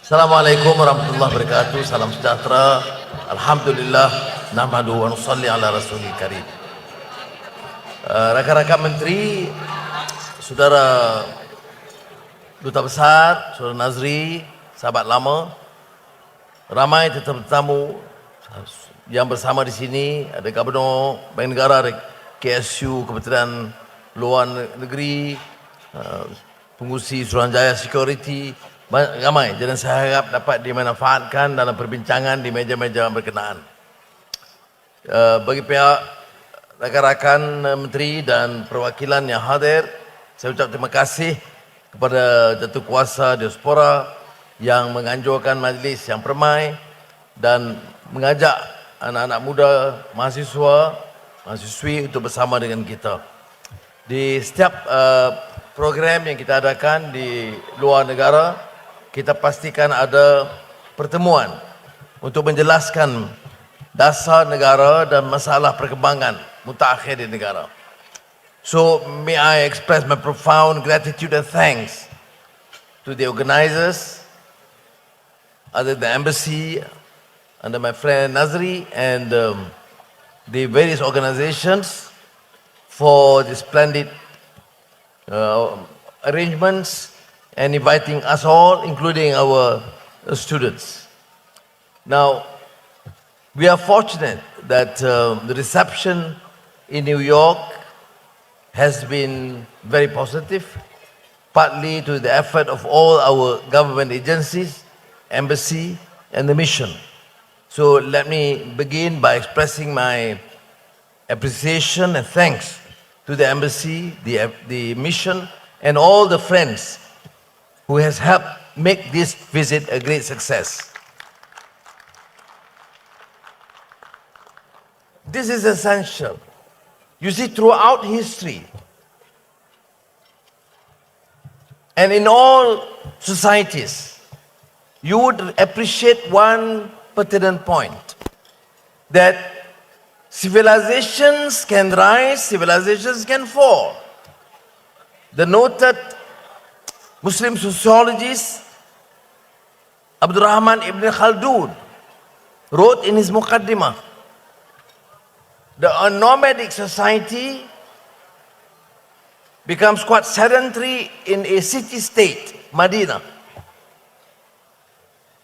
Assalamualaikum warahmatullahi wabarakatuh. Salam sejahtera. Alhamdulillah. Nahmadu wa nusalli ala rasulil karim. Rakan-rakan menteri, saudara Duta Besar, saudara Nazri, sahabat lama, ramai tetamu yang bersama di sini, ada Gubernur Bank Negara, ada KSU, Kementerian Luar Negeri, pengurusi Suruhanjaya Security, ramai. Jadi saya harap dapat dimanfaatkan dalam perbincangan di meja-meja berkenaan. Bagi pihak rakan-rakan menteri dan perwakilan yang hadir, saya ucap terima kasih kepada Jatuh Kuasa Diaspora yang menganjurkan majlis yang permai dan mengajak anak-anak muda, mahasiswa, mahasiswi untuk bersama dengan kita. Di setiap program yang kita adakan di luar negara, kita pastikan ada pertemuan untuk menjelaskan dasar negara dan masalah perkembangan mutakhir di negara. So may I express my profound gratitude and thanks to the organizers, other the embassy, under my friend Nazri, and the various organizations for the splendid arrangements and inviting us all, including our students. Now, we are fortunate that the reception in New York has been very positive, partly to the effort of all our government agencies, embassy, and the mission. So let me begin by expressing my appreciation and thanks to the embassy, the mission, and all the friends who has helped make this visit a great success. This is essential. You see, throughout history and in all societies, you would appreciate one pertinent point, that civilizations can rise, civilizations can fall. The noted Muslim sociologist Abdurrahman Ibn Khaldun wrote in his Muqaddimah, the nomadic society becomes quite sedentary in a city-state, Medina.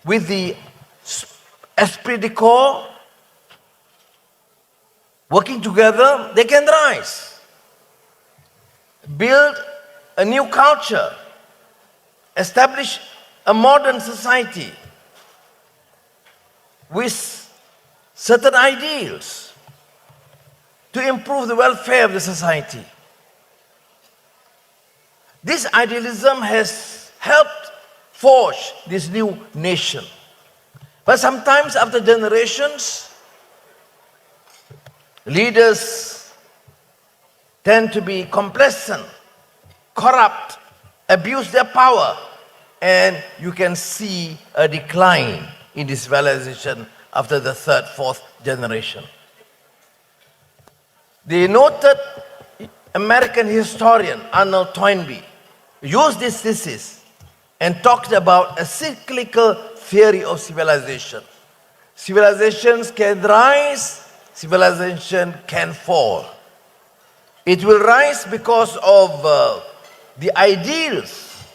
With the esprit de corps working together, they can rise, build a new culture, establish a modern society with certain ideals to improve the welfare of the society. This idealism has helped forge this new nation. But sometimes after generations, leaders tend to be complacent, corrupt, abuse their power, and you can see a decline in this civilization after the third, fourth generation. The noted American historian Arnold Toynbee used this thesis and talked about a cyclical theory of civilization. Civilizations can rise, civilization can fall. It will rise because of the ideals,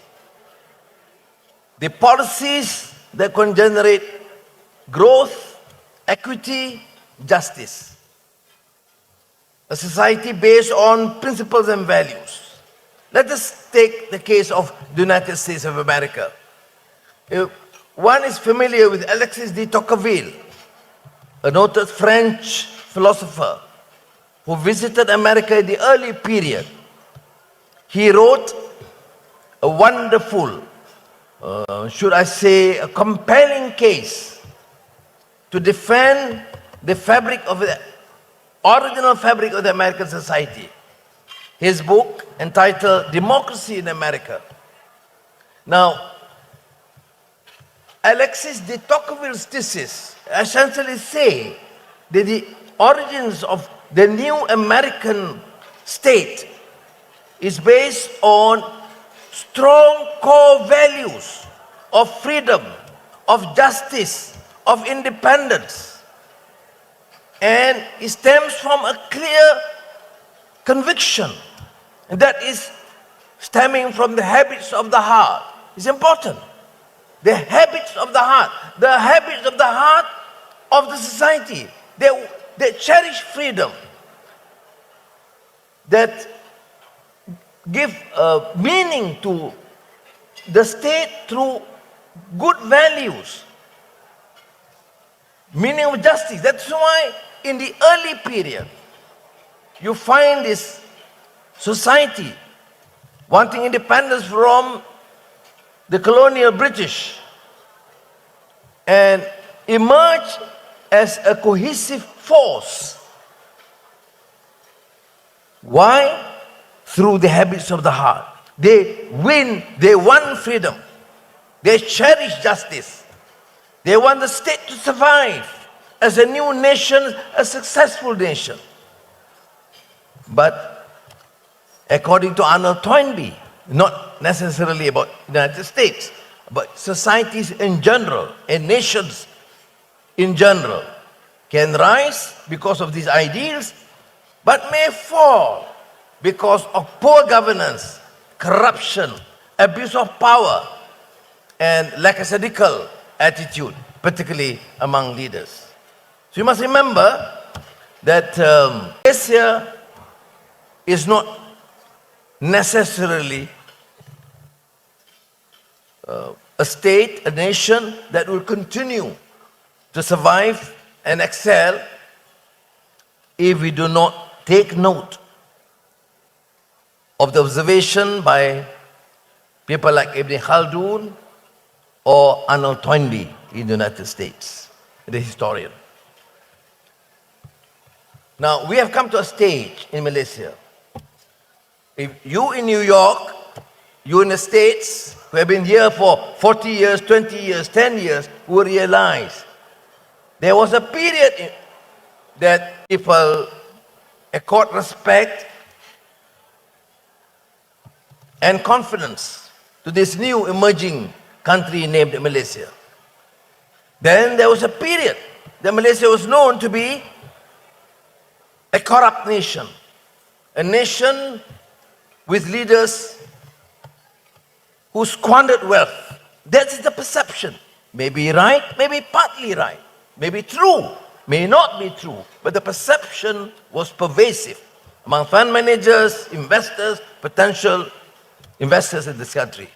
the policies that can generate growth, equity, justice. A society based on principles and values. Let us take the case of the United States of America. One is familiar with Alexis de Tocqueville, a noted French philosopher who visited America in the early period. He wrote a wonderful, should I say, a compelling case to defend the fabric of the original fabric of the American society. His book entitled Democracy in America. Now, Alexis de Tocqueville's thesis essentially say that the origins of the new American state is based on strong core values of freedom, of justice, of independence. And it stems from a clear conviction, and that is stemming from the habits of the heart. It's important. The habits of the heart, the habits of the heart of the society. They cherish freedom, that give meaning to the state through good values, meaning of justice. That's why in the early period, you find this society wanting independence from the colonial British and emerge as a cohesive force. Why? Through the habits of the heart. They want freedom. They cherish justice. They want the state to survive as a new nation, a successful nation. But according to Arnold Toynbee, not necessarily about the United States, but societies in general and nations in general can rise because of these ideals, but may fall because of poor governance, corruption, abuse of power, and lackadaisical attitude, particularly among leaders. So you must remember that Malaysia is not necessarily a state, a nation that will continue to survive and excel if we do not take note of the observation by people like Ibn Khaldun or Arnold Toynbee in the United States, the historian. Now, we have come to a stage in Malaysia. If you in New York, you in the States, who have been here for 40 years, 20 years, 10 years, will realize there was a period that people accord respect and confidence to this new emerging country named Malaysia. Then there was a period that Malaysia was known to be a corrupt nation, a nation with leaders who squandered wealth. That is the perception. Maybe right, maybe partly right, maybe true, may not be true, but the perception was pervasive among fund managers, investors, potential investors in this country.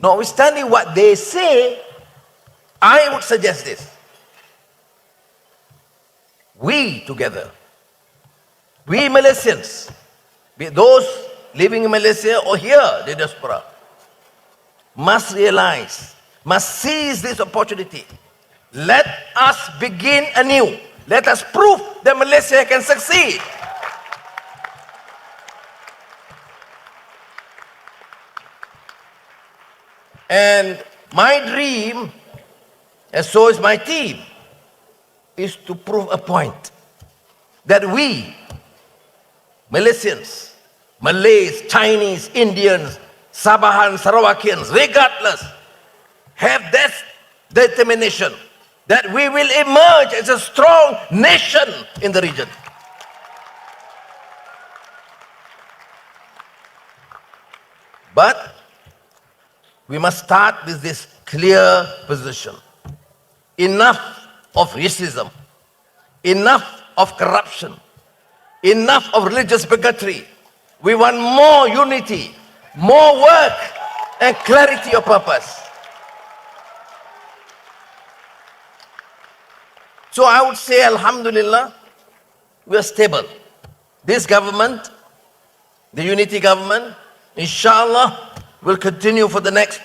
Notwithstanding what they say, I would suggest this. We together, we Malaysians, be it those living in Malaysia or here, the diaspora, must realize, must seize this opportunity. Let us begin anew. Let us prove that Malaysia can succeed. And my dream, and so is my team, is to prove a point that we, Malaysians, Malays, Chinese, Indians, SABAH and Sarawakians, regardless, have that determination that we will emerge as a strong nation in the region. But we must start with this clear position. Enough of racism, enough of corruption, enough of religious bigotry. We want more unity, more work, and clarity of purpose. So I would say, Alhamdulillah, we are stable. This government, the unity government, inshallah, will continue for the next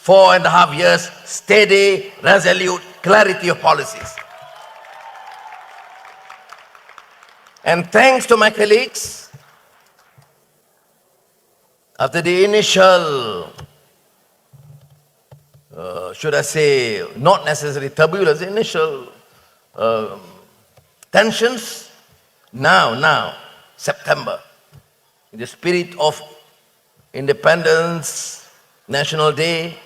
4.5 years, steady, resolute, clarity of policies. And thanks to my colleagues, after the initial, should I say, not necessarily turbulence, initial tensions, now, September, in the spirit of Independence, National Day,